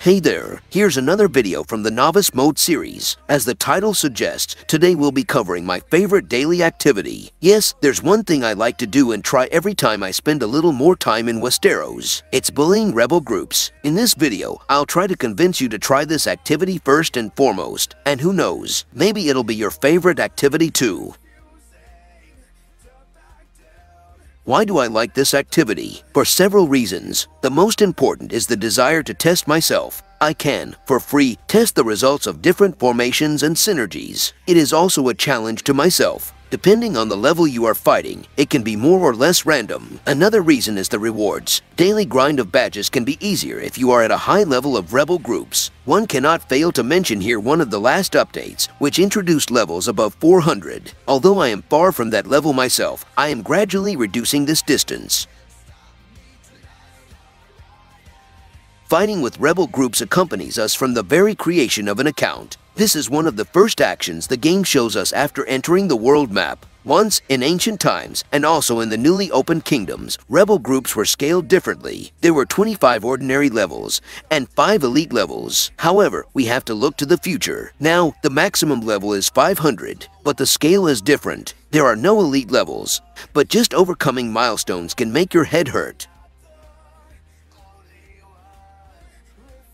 Hey there, here's another video from the Novice Mode series. As the title suggests, today we'll be covering my favorite daily activity. Yes, there's one thing I like to do and try every time I spend a little more time in Westeros. It's bullying rebel groups. In this video, I'll try to convince you to try this activity first and foremost. And who knows, maybe it'll be your favorite activity too. Why do I like this activity? For several reasons. The most important is the desire to test myself. I can, for free, test the results of different formations and synergies. It is also a challenge to myself. Depending on the level you are fighting, it can be more or less random. Another reason is the rewards. Daily grind of badges can be easier if you are at a high level of rebel groups. One cannot fail to mention here one of the last updates, which introduced levels above 400. Although I am far from that level myself, I am gradually reducing this distance. Fighting with rebel groups accompanies us from the very creation of an account. This is one of the first actions the game shows us after entering the world map. Once, in ancient times, and also in the newly opened kingdoms, rebel groups were scaled differently. There were 25 ordinary levels and 5 elite levels. However, we have to look to the future. Now, the maximum level is 500, but the scale is different. There are no elite levels, but just overcoming milestones can make your head hurt.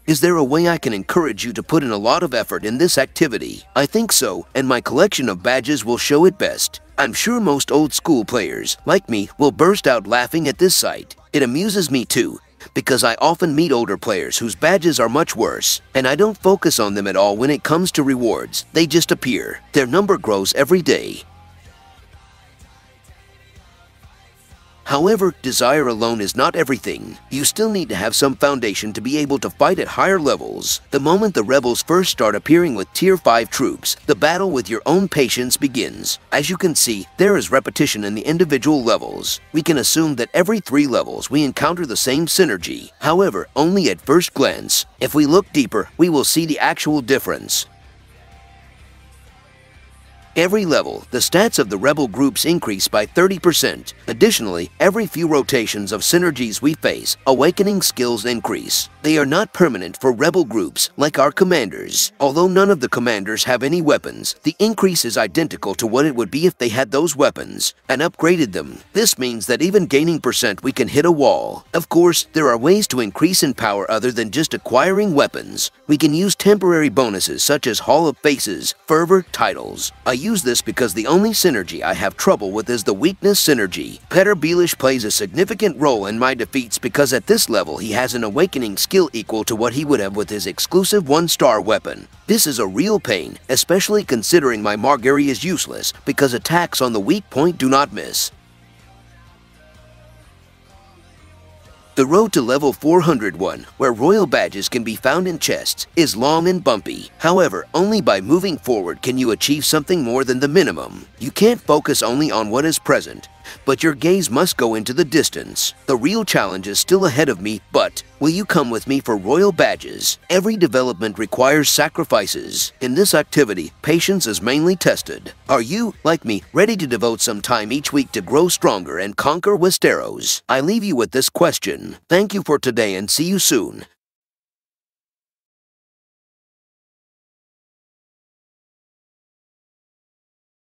Is there a way I can encourage you to put in a lot of effort in this activity? I think so, and my collection of badges will show it best. I'm sure most old school players, like me, will burst out laughing at this sight. It amuses me too, because I often meet older players whose badges are much worse, and I don't focus on them at all when it comes to rewards. They just appear. Their number grows every day. However, desire alone is not everything. You still need to have some foundation to be able to fight at higher levels. The moment the rebels first start appearing with Tier 5 troops, the battle with your own patience begins. As you can see, there is repetition in the individual levels. We can assume that every 3 levels we encounter the same synergy. However, only at first glance. If we look deeper, we will see the actual difference. Every level, the stats of the rebel groups increase by 30%. Additionally, every few rotations of synergies we face, awakening skills increase. They are not permanent for rebel groups like our commanders. Although none of the commanders have any weapons, the increase is identical to what it would be if they had those weapons and upgraded them. This means that even gaining percent we can hit a wall. Of course, there are ways to increase in power other than just acquiring weapons. We can use temporary bonuses such as Hall of Faces, Fervor, titles. I use this because the only synergy I have trouble with is the weakness synergy. Peter Baelish plays a significant role in my defeats because at this level he has an awakening skill equal to what he would have with his exclusive 1-star weapon. This is a real pain, especially considering my Margery is useless because attacks on the weak point do not miss. The road to level 401, where royal badges can be found in chests, is long and bumpy. However, only by moving forward can you achieve something more than the minimum. You can't focus only on what is present, but your gaze must go into the distance. The real challenge is still ahead of me, but will you come with me for royal badges? Every development requires sacrifices. In this activity, patience is mainly tested. Are you, like me, ready to devote some time each week to grow stronger and conquer Westeros? I leave you with this question. Thank you for today and see you soon.